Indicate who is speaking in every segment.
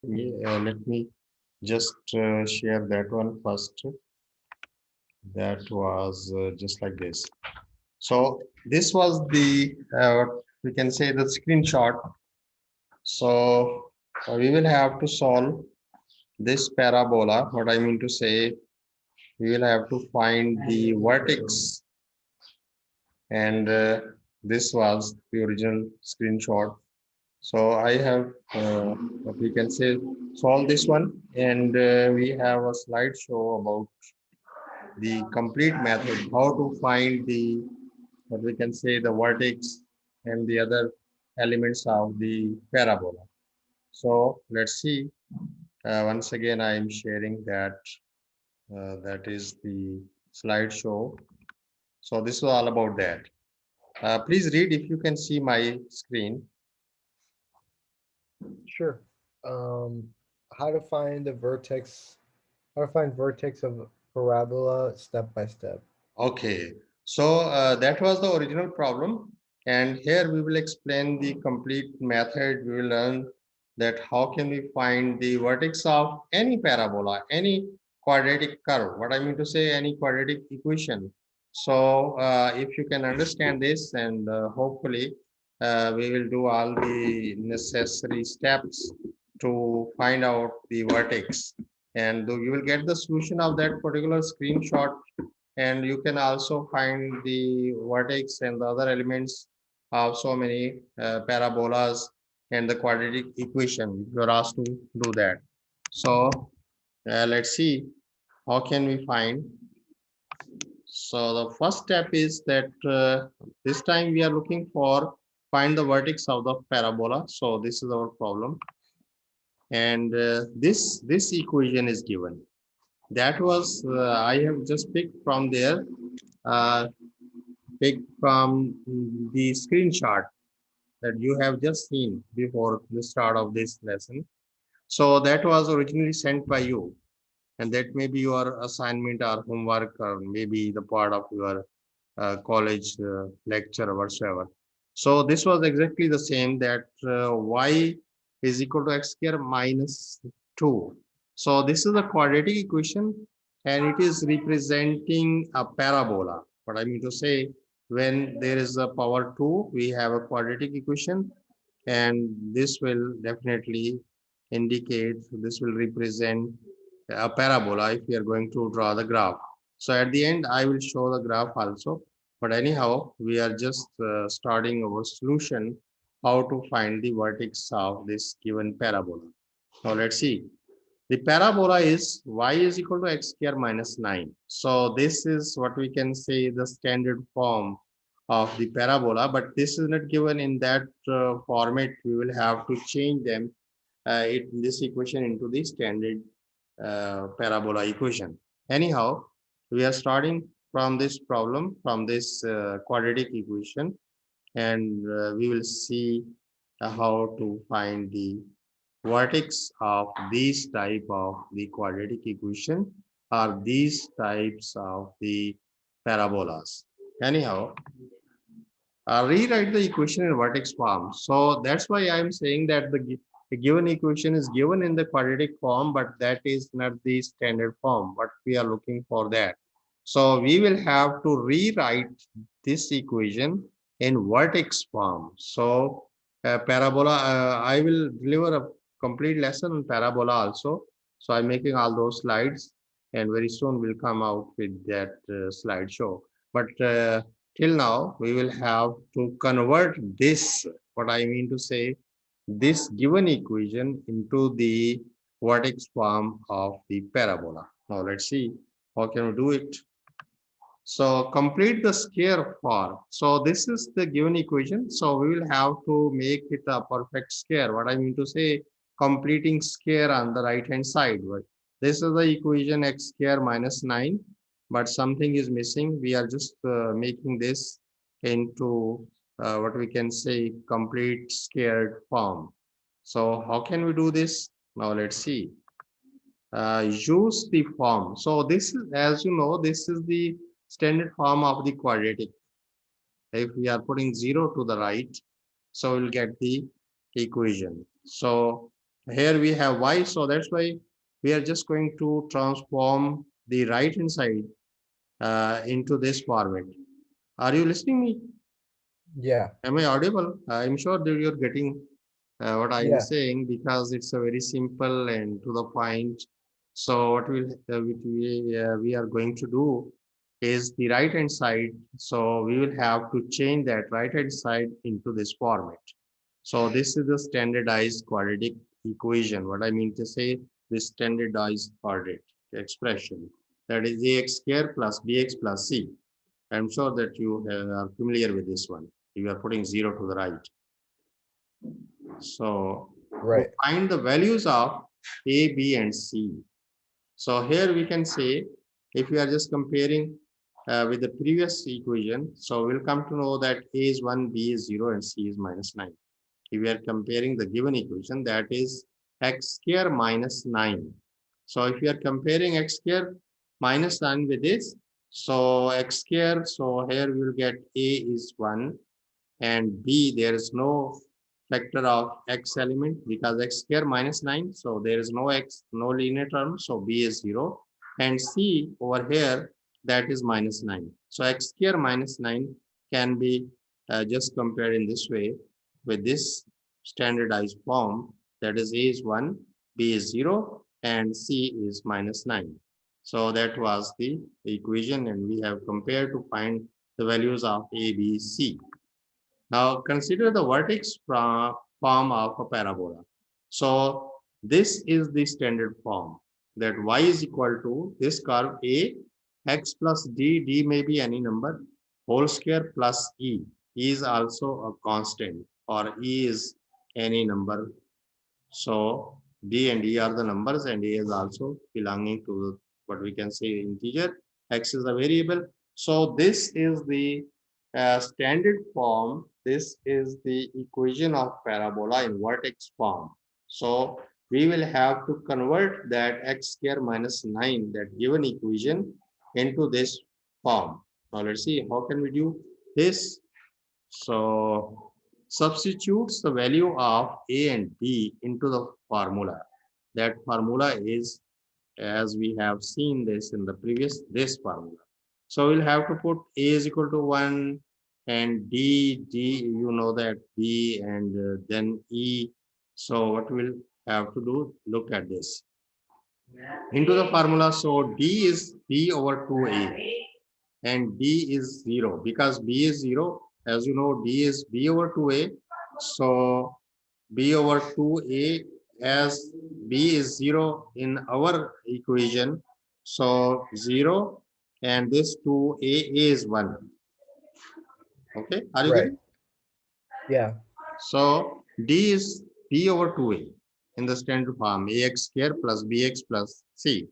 Speaker 1: Yeah, let me just share that one first. That was just like this. So this was the we can say the screenshot. So we will have to solve this parabola. What I mean to say, we will have to find the vertex, and this was the original screenshot. So I have what we can say solve this one, and we have a slideshow about the complete method, how to find the what we can say the vertex and the other elements of the parabola. So let's see. Once again, I am sharing that. That is the slideshow. So this is all about that. Please read if you can see my screen.
Speaker 2: Sure. Um, how to find the vertex, how to find vertex of parabola step by step.
Speaker 1: Okay. So that was the original problem. And here we will explain the complete method. We will learn that how can we find the vertex of any parabola, any quadratic curve. What I mean to say, any quadratic equation. So if you can understand this, and hopefully we will do all the necessary steps to find out the vertex. And you will get the solution of that particular screenshot, and you can also find the vertex and the other elements of so many parabolas and the quadratic equation. You are asked to do that. So let's see how can we find. So the first step is that this time we are looking for find the vertex of the parabola. So this is our problem, and this equation is given. That was I have just picked from there. Uh, Pick from the screenshot that you have just seen before the start of this lesson. So that was originally sent by you, and that may be your assignment or homework, or maybe the part of your college lecture or whatsoever. So this was exactly the same, that y is equal to x square minus 2. So this is a quadratic equation, and it is representing a parabola. What I mean to say, when there is a power 2, we have a quadratic equation, and this will definitely indicate, this will represent a parabola if we are going to draw the graph. So at the end, I will show the graph also. But anyhow, we are just starting our solution, how to find the vertex of this given parabola. Now let's see. The parabola is y is equal to x square minus 9. So this is what we can say the standard form of the parabola, but this is not given in that format. We will have to change them, this equation into the standard parabola equation. Anyhow, we are starting from this problem, from this quadratic equation, and we will see how to find the vertex of these type of the quadratic equation, or these types of the parabolas. Anyhow, rewrite the equation in vertex form. So that's why I'm saying that the given equation is given in the quadratic form, but that is not the standard form. But we are looking for that. So we will have to rewrite this equation in vertex form. So parabola, I will deliver a complete lesson on parabola also. So I'm making all those slides, and very soon we'll come out with that slideshow. But till now, we will have to convert this, what I mean to say, this given equation into the vertex form of the parabola. Now let's see how can we do it. So complete the square form. So this is the given equation. So we will have to make it a perfect square. What I mean to say, completing square on the right hand side. Right? This is the equation x square minus 9, but something is missing. We are just making this into what we can say complete squared form. So how can we do this? Now let's see. Use the form. So this is, as you know, this is the standard form of the quadratic. If we are putting 0 to the right, so we'll get the equation. So Here we have y, so that's why we are just going to transform the right hand side into this format. Are you listening me?
Speaker 2: Yeah.
Speaker 1: Am I audible? I'm sure that you're getting what I am
Speaker 2: Yeah.
Speaker 1: saying, because it's a very simple and to the point. So what we are going to do is the right hand side. So we will have to change that right hand side into this format. So this is the standardized quadratic equation. What I mean to say, this standardized quadratic expression, that is ax square plus bx plus c. I'm sure that you are familiar with this one. You are putting 0 to the right. So to
Speaker 2: Right.
Speaker 1: find the values of A, B, and C. So here we can say, if we are just comparing with the previous equation, so we'll come to know that A is 1, B is 0, and C is minus 9. If we are comparing the given equation, that is x square minus 9. So if we are comparing x square minus 9 with this, so x square, so here we will get A is 1, and B, there is no factor of x element because x square minus 9, so there is no x, no linear term, so B is 0, and C over here, that is minus 9. So x square minus 9 can be just compared in this way with this standardized form, that is A is 1, B is 0, and C is minus 9. So that was the equation, and we have compared to find the values of A, B, C. Now consider the vertex form of a parabola. So this is the standard form, that y is equal to this curve A, x plus d, d may be any number, whole square plus e. E is also a constant, or e is any number. So d and e are the numbers, and a is also belonging to what we can say integer. X is a variable. So this is the standard form. This is the equation of parabola in vertex form. So we will have to convert that x square minus 9, that given equation, into this form. Now let's see how can we do this. So substitutes the value of A and B into the formula. That formula is, as we have seen this in the previous, this formula. So we'll have to put A is equal to 1, and D, you know that B, and then E. So what we'll have to do, look at this. Into the formula, so D is B over 2A, and D is 0, because B is 0. As you know, D is B over 2A. So B over 2A, as B is 0 in our equation. So 0, and this 2A is 1. Okay, are you
Speaker 2: Right.
Speaker 1: getting?
Speaker 2: Yeah.
Speaker 1: So D is B over 2A in the standard form, ax square plus bx plus c.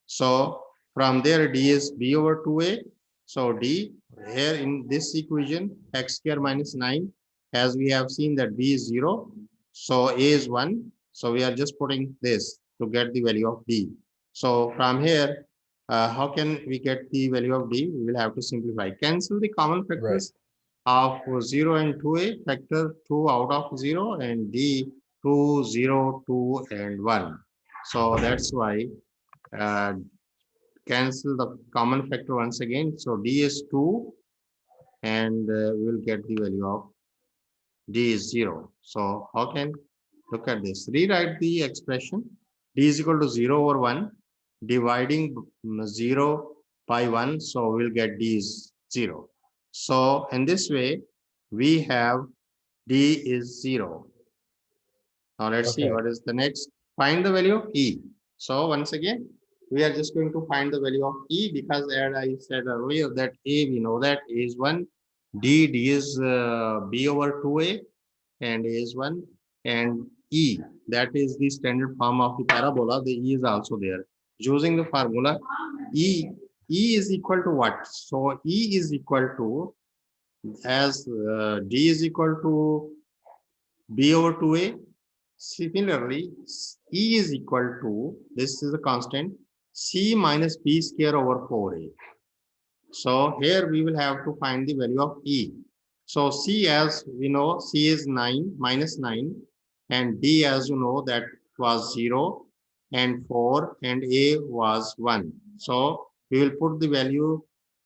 Speaker 1: So from there, D is B over 2A. So D here in this equation, x square minus 9, as we have seen that B is 0. So A is 1. So we are just putting this to get the value of D. So from here, how can we get the value of D? We will have to simplify. Cancel the common
Speaker 2: Right.
Speaker 1: factors of 0 and 2A, factor 2 out of 0, and D 2, 0, 2, and 1. So that's why uh, cancel the common factor once again. So D is 2, and we'll get the value of D is 0. So how can, look at this, rewrite the expression. D is equal to 0 over 1, dividing 0 by 1. So we'll get D is 0. So in this way, we have D is 0. Now let's see
Speaker 2: Okay.
Speaker 1: what is the next. Find the value of E. So once again, we are just going to find the value of E, because as I said earlier that A, we know that A is 1, D is B over 2A, and A is 1, and E, that is the standard form of the parabola, the E is also there. Using the formula, E, E is equal to what? So E is equal to, as D is equal to B over 2A. Similarly, E is equal to, this is a constant, C minus B square over 4A. So here we will have to find the value of E. So C, as we know, C is 9, minus 9, and D, as you know, that was 0 and 4 and A was 1. So we will put the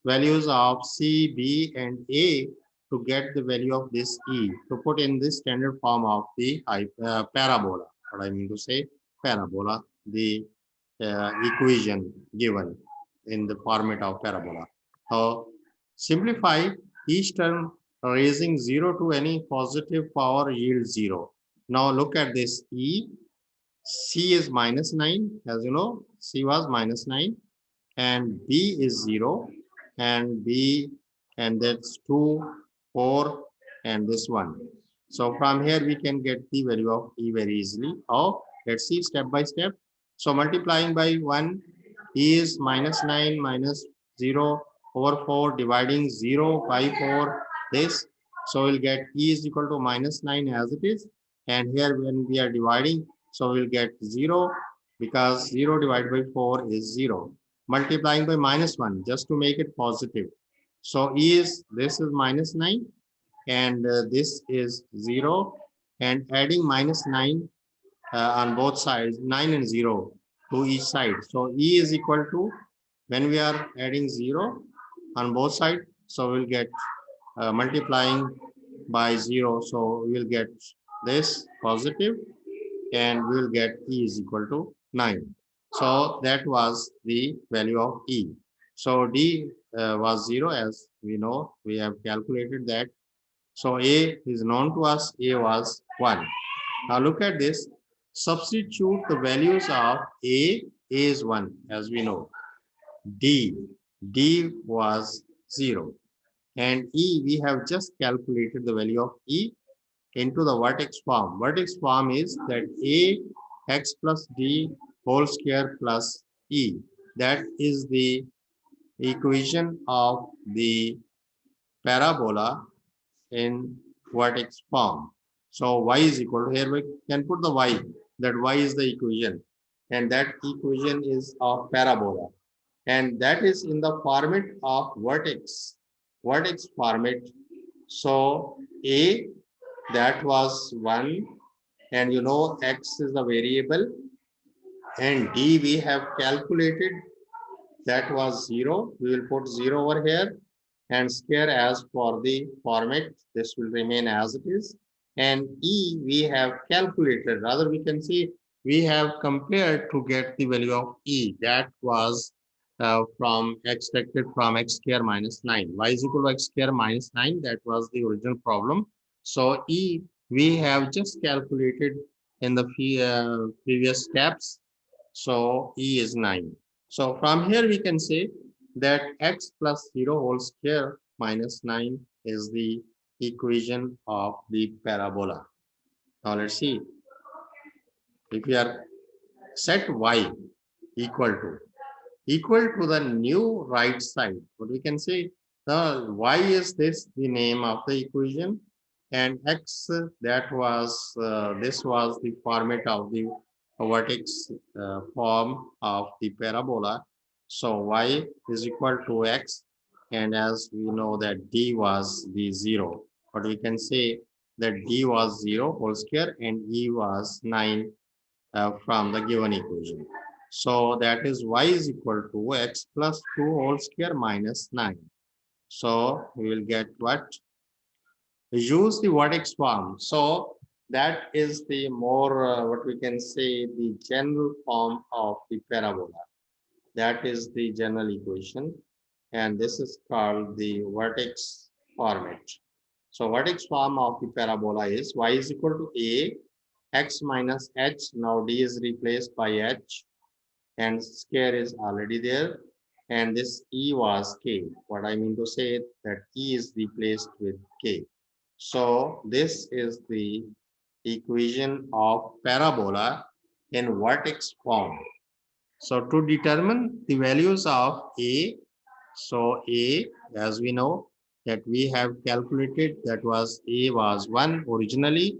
Speaker 1: values of C, B and A to get the value of this E to put in the standard form of the parabola. What I mean to say, parabola, the equation given in the format of parabola. So simplify each term raising 0 to any positive power yields 0. Now look at this E. C is minus 9, as you know, C was minus 9, and B is 0, and B, and that's 2, 4, and this one. So from here we can get the value of E very easily. How? Let's see step by step. So multiplying by 1, E is minus 9 minus 0 over 4, dividing 0 by 4, this. So we'll get E is equal to minus 9 as it is. And here when we are dividing, so we'll get 0 because 0 divided by 4 is 0. Multiplying by minus 1 just to make it positive. So E is, this is minus 9 and this is 0 and adding minus 9 on both sides, 9 and 0 to each side. So E is equal to, when we are adding 0 on both sides, so we'll get multiplying by 0. So we'll get this positive and we will get E is equal to 9. So that was the value of E. So D was 0 as we know, we have calculated that. So A is known to us, A was 1. Now look at this, substitute the values of A is 1 as we know. D was 0. And E, we have just calculated the value of E into the vertex form. Vertex form is that A x plus D whole square plus E. That is the equation of the parabola in vertex form. So y is equal to, here we can put the y, that y is the equation and that equation is of parabola and that is in the format of vertex format. So A, that was 1 and you know x is the variable and D we have calculated, that was 0. We will put 0 over here and square as for the format. This will remain as it is. And E we have calculated, rather we can say we have compared to get the value of E. That was from extracted from x square minus 9. Y is equal to x square minus 9. That was the original problem. So E we have just calculated in the previous steps. So E is 9. So from here we can say that x plus 0 whole square minus 9 is the equation of the parabola. Now let's see. If we are set y equal to the new right side, what we can say, the y is this the name of the equation and x, that was this was the format of the vertex form of the parabola. So y is equal to x and as we know that d was the 0, but we can say that d was 0 whole square and e was 9 from the given equation. So that is y is equal to x plus 2 whole square minus 9. So we will get what? Use the vertex form. So that is the more, what we can say, the general form of the parabola. That is the general equation. And this is called the vertex format. So vertex form of the parabola is y is equal to a, x minus h. Now d is replaced by h and square is already there. And this e was k. What I mean to say that e is replaced with k. So this is the equation of parabola in vertex form. So to determine the values of a, so a, as we know that we have calculated, that was a was 1 originally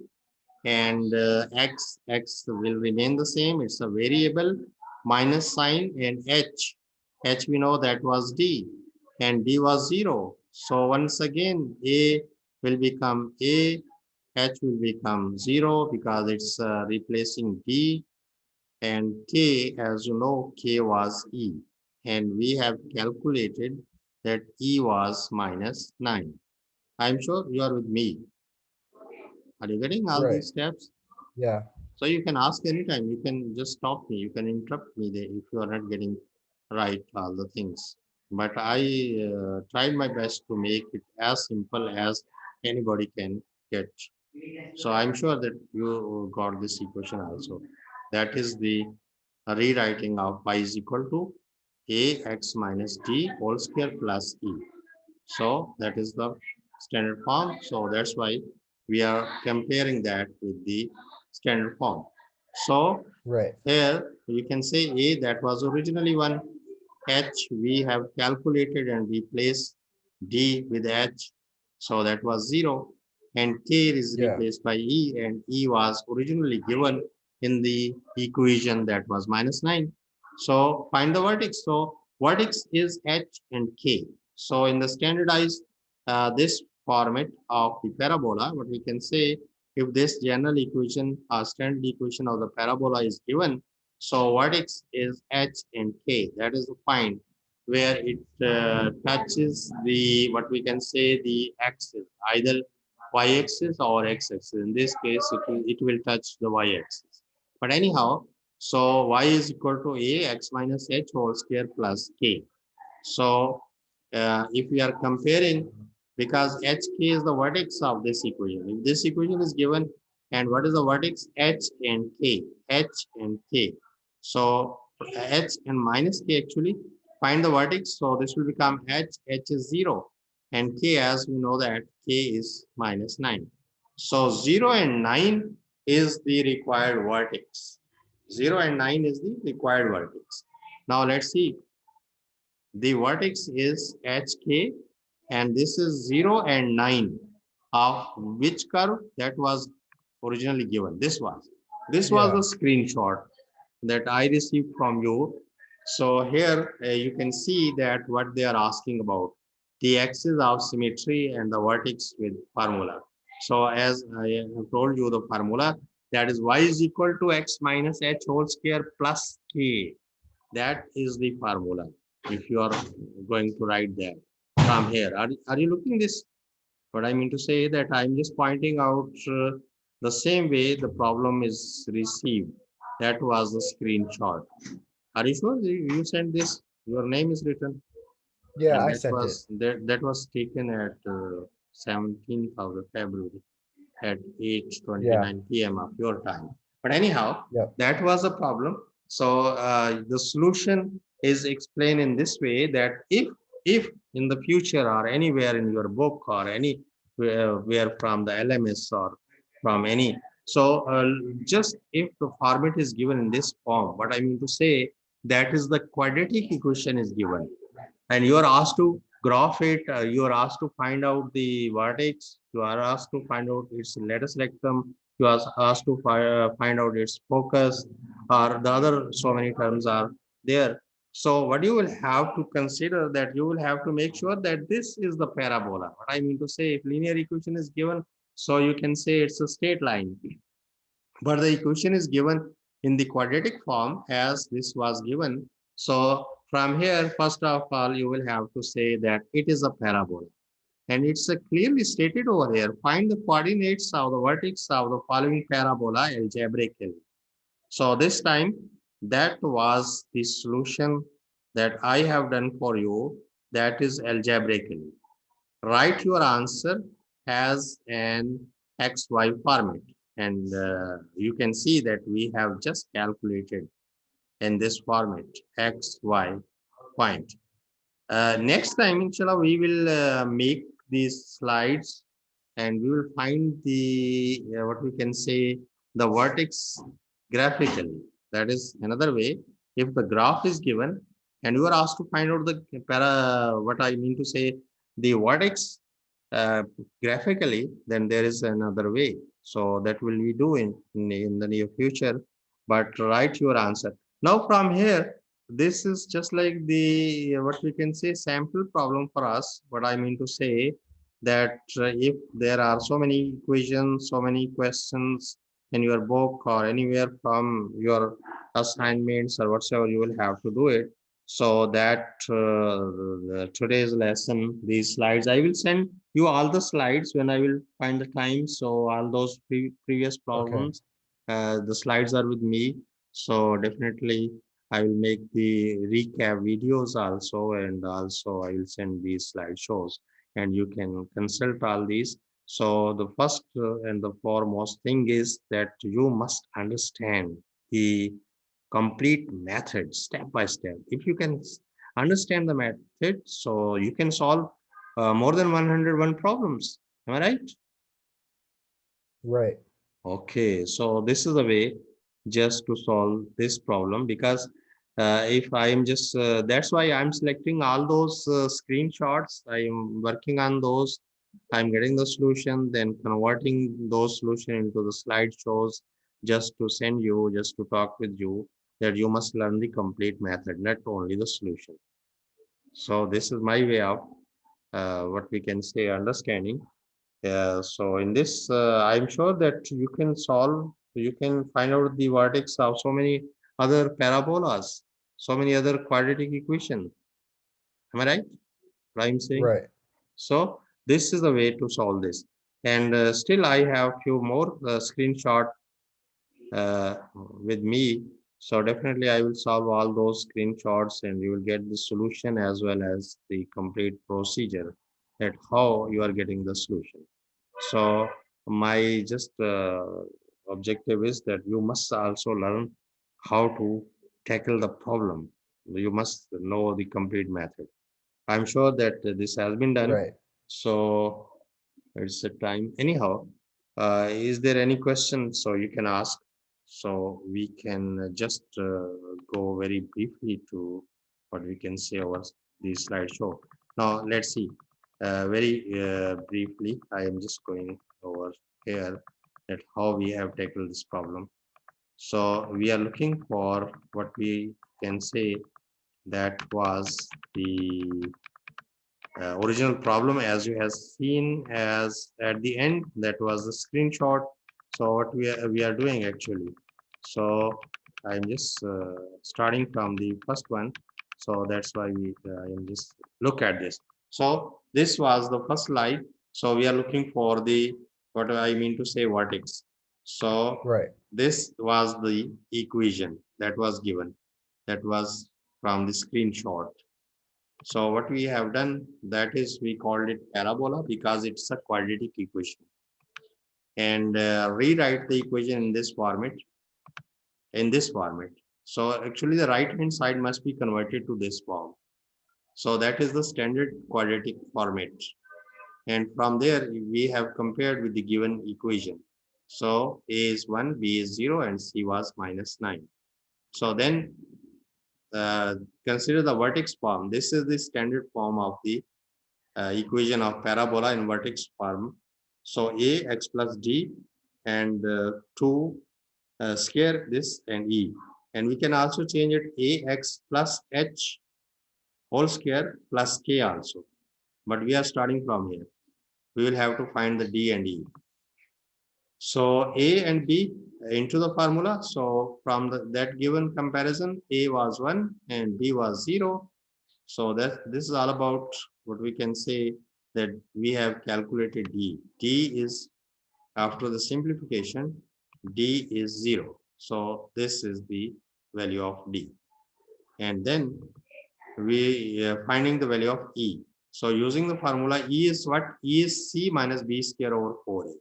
Speaker 1: and x will remain the same, it's a variable, minus sign, and h we know that was d and d was 0. So once again a will become a, h will become 0 because it's replacing d and K, as you know, K was E. And we have calculated that E was minus 9. I'm sure you are with me. Are you getting all
Speaker 2: Right.
Speaker 1: these steps?
Speaker 2: Yeah.
Speaker 1: So you can ask anytime. You can just stop me. You can interrupt me there if you are not getting right all the things. But I tried my best to make it as simple as anybody can get. So I'm sure that you got this equation also. That is the rewriting of y is equal to ax minus d whole square plus e. So that is the standard form. So that's why we are comparing that with the standard form. So
Speaker 2: Right.
Speaker 1: here you can say A that was originally 1, H we have calculated and replaced D with H. So that was 0 and K is
Speaker 2: Yeah.
Speaker 1: replaced by E and E was originally given in the equation that was minus 9. So find the vertex. So vertex is H and K. So in the standardized this format of the parabola, what we can say, if this general equation or standard equation of the parabola is given, so vertex is H and K. That is the point where it touches the what we can say the axis, either y-axis or x-axis. In this case, it will touch the y-axis. But anyhow, so y is equal to a x minus h whole square plus k. So if we are comparing, because hk is the vertex of this equation. If this equation is given, and what is the vertex? H and k. H and k. So h and minus k actually find the vertex. So this will become h. H is 0. And k, as we know that k is minus 9. So 0 and 9 is the required vertex. 0 and 9 is the required vertex. Now let's see, the vertex is HK and this is 0 and 9 of which curve that was originally given. This was
Speaker 2: Yeah.
Speaker 1: the screenshot that I received from you. So here you can see that what they are asking about, the axis of symmetry and the vertex with formula. So as I have told you the formula, that is y is equal to x minus h whole square plus k. That is the formula. If you are going to write that from here, are you looking this? What I mean to say that I'm just pointing out the same way the problem is received. That was the screenshot. Are you sure you sent this? Your name is written,
Speaker 2: Yeah,
Speaker 1: and
Speaker 2: I
Speaker 1: that
Speaker 2: sent it.
Speaker 1: was that was taken at 17th of February at
Speaker 2: Yeah.
Speaker 1: 8:29 p.m. of your time. But anyhow,
Speaker 2: Yep.
Speaker 1: that was a problem. So the solution is explained in this way that if in the future or anywhere in your book or anywhere where from the LMS or from any, so just if the format is given in this form, what I mean to say, that is the quadratic equation is given and you are asked to graph it, you are asked to find out the vertex, you are asked to find out its lattice rectum, you are asked to find out its focus, or the other so many terms are there. So what you will have to consider, that you will have to make sure that this is the parabola. What I mean to say, if linear equation is given, so you can say it's a straight line, but the equation is given in the quadratic form as this was given. So from here, first of all, you will have to say that it is a parabola. And it's clearly stated over here. Find the coordinates of the vertex of the following parabola algebraically. So this time, that was the solution that I have done for you. That is algebraically. Write your answer as an XY format. And you can see that we have just calculated in this format, XY point. Next time, inshallah, we will make these slides and we will find the, what we can say, the vertex graphically. That is another way. If the graph is given and you are asked to find out the what I mean to say, the vertex uh, graphically, then there is another way. So that will be doing in the near future. But write your answer. Now from here, this is just like the what we can say sample problem for us. What I mean to say, that if there are so many equations, so many questions, in your book or anywhere from your assignments or whatsoever, you will have to do it. So that today's lesson, these slides, I will send you all the slides when I will find the time. So all those previous
Speaker 2: Okay.
Speaker 1: problems, the slides are with me. So definitely I will make the recap videos also, and also I will send these slideshows, and you can consult all these. So the first and the foremost thing is that you must understand the complete method step by step. If you can understand the method, so you can solve more than 101 problems. Am I right?
Speaker 2: Right.
Speaker 1: Okay, so this is the way just to solve this problem, because if I am just that's why I'm selecting all those screenshots. I am working on those. I'm getting the solution, then converting those solution into the slideshows just to send you, just to talk with you that you must learn the complete method, not only the solution. So this is my way of what we can say understanding. So in this, I'm sure that you can solve, you can find out the vertex of so many other parabolas, so many other quadratic equation. Am I right? What I'm saying.
Speaker 2: Right.
Speaker 1: So this is the way to solve this. And still, I have few more screenshot uh, with me. So definitely, I will solve all those screenshots, and you will get the solution as well as the complete procedure at how you are getting the solution. So my just objective is that you must also learn how to tackle the problem. You must know the complete method. I'm sure that this has been done.
Speaker 2: Right.
Speaker 1: So it's a time. Anyhow, is there any question? So you can ask. So we can just go very briefly to what we can say over the slideshow. Now let's see. Very briefly, I am just going over here that how we have tackled this problem. So we are looking for what we can say that was the original problem, as you have seen as at the end, that was the screenshot. So what we are doing actually, so I'm just starting from the first one. So that's why we I'm just look at this. So this was the first slide. So we are looking for the, what I mean to say, vertex. So
Speaker 2: Right.
Speaker 1: this was the equation that was given, that was from the screenshot. So what we have done, that is we called it parabola because it's a quadratic equation, and rewrite the equation in this format, in this format. So actually the right hand side must be converted to this form. So that is the standard quadratic format. And from there we have compared with the given equation. So A is 1, B is 0, and C was -9. So then uh, consider the vertex form. This is the standard form of the equation of parabola in vertex form. So a x plus d and 2 square this and e. And we can also change it a x plus h whole square plus k also. But we are starting from here. We will have to find the d and e. So a and b into the formula. So from that given comparison, a was 1 and b was 0. So that this is all about what we can say, that we have calculated d. D is, after the simplification, d is 0. So this is the value of d. And then we finding the value of e. So using the formula, e is what? E is c minus b square over 4a.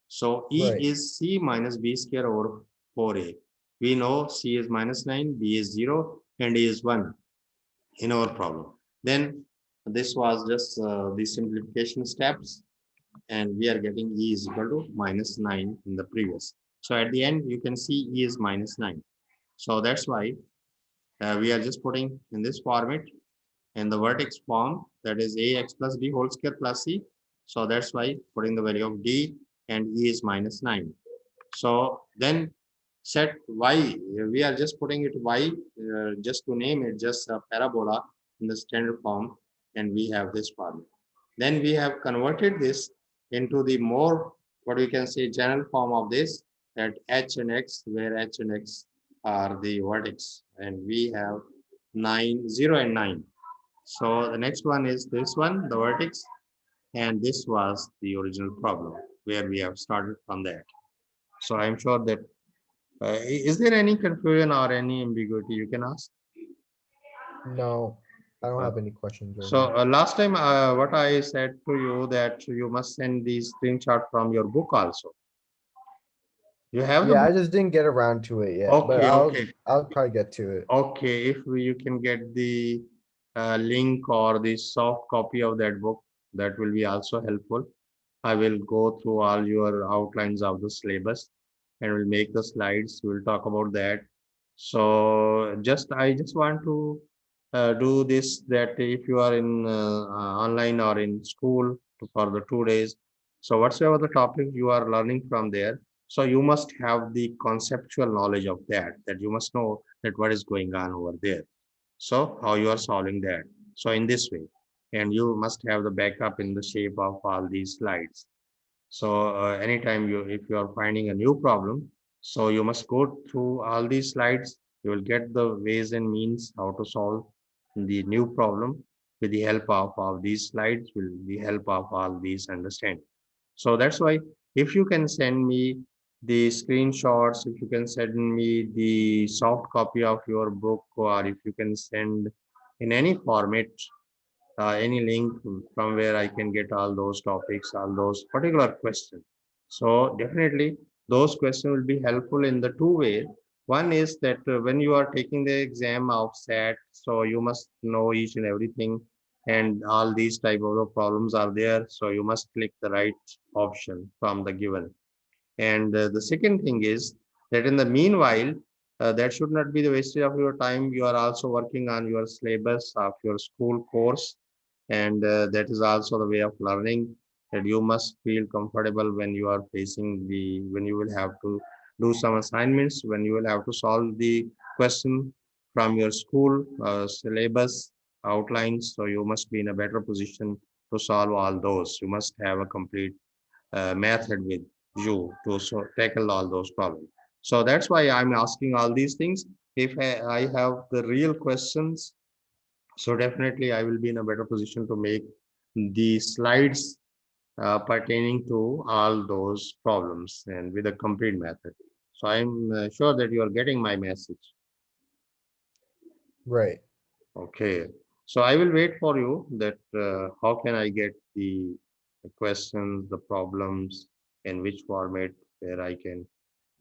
Speaker 1: So e
Speaker 2: Right.
Speaker 1: is c minus b square over 4a. We know c is -9, b is 0, and e is 1 in our problem. Then this was just the simplification steps, and we are getting e is equal to -9 in the previous. So at the end, you can see e is -9. So that's why we are just putting in this format in the vertex form, that is ax plus b whole square plus c. So that's why putting the value of d, and e is -9. So then set y, we are just putting it y, just to name it, just a parabola in the standard form, and we have this form. Then we have converted this into the more, what we can say, general form of this. at H and X, where H and X are the vertex, and we have 9, 0 and 9. So the next one is this one, the vertex, and this was the original problem where we have started from that. So I'm sure that is there any confusion or any ambiguity you can ask?
Speaker 2: No, I don't
Speaker 1: Uh,
Speaker 2: have any questions right
Speaker 1: so
Speaker 2: now.
Speaker 1: last time, what I said to you that you must send the screenshot from your book also. You have the
Speaker 2: Yeah, I
Speaker 1: book?
Speaker 2: just didn't get around to it yet, but
Speaker 1: Okay,
Speaker 2: I'll
Speaker 1: okay,
Speaker 2: I'll probably get to it.
Speaker 1: okay. If you can get the link or the soft copy of that book, that will be also helpful. I will go through all your outlines of the syllabus and will make the slides. We'll talk about that. So I just want to do this that if you are in online or in school for the 2 days, so whatsoever the topic you are learning from there, so you must have the conceptual knowledge of that, that you must know that what is going on over there. So how you are solving that. So in this way, and you must have the backup in the shape of all these slides. So anytime if you are finding a new problem, so you must go through all these slides. You will get the ways and means how to solve the new problem with the help of these slides, with the help of all these understanding. So that's why if you can send me the screenshots, if you can send me the soft copy of your book, or if you can send in any format any link from where I can get all those topics, all those particular questions. So definitely those questions will be helpful in the two way. One is that when you are taking the exam of SAT, so you must know each and everything, and all these type of the problems are there. So you must click the right option from the given. And the second thing is that in the meanwhile, that should not be the wastage of your time. You are also working on your syllabus of your school course, and that is also the way of learning, that you must feel comfortable when you are facing the when you will have to do some assignments, when you will have to solve the question from your school syllabus outlines. So you must be in a better position to solve all those. You must have a complete method with you to tackle all those problems. So that's why I'm asking all these things. If I have the real questions, so definitely I will be in a better position to make the slides pertaining to all those problems and with a complete method. So I'm sure that you are getting my message.
Speaker 2: Right.
Speaker 1: Okay. So I will wait for you that how can I get the questions, the problems, in which format where I can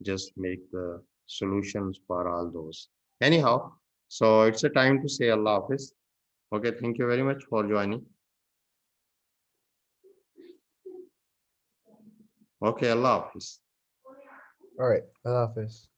Speaker 1: just make the solutions for all those. Anyhow, so it's a time to say Allah Hafiz. Okay, thank you very much for joining. Okay, Allah Hafiz.
Speaker 2: All right. Allah Hafiz.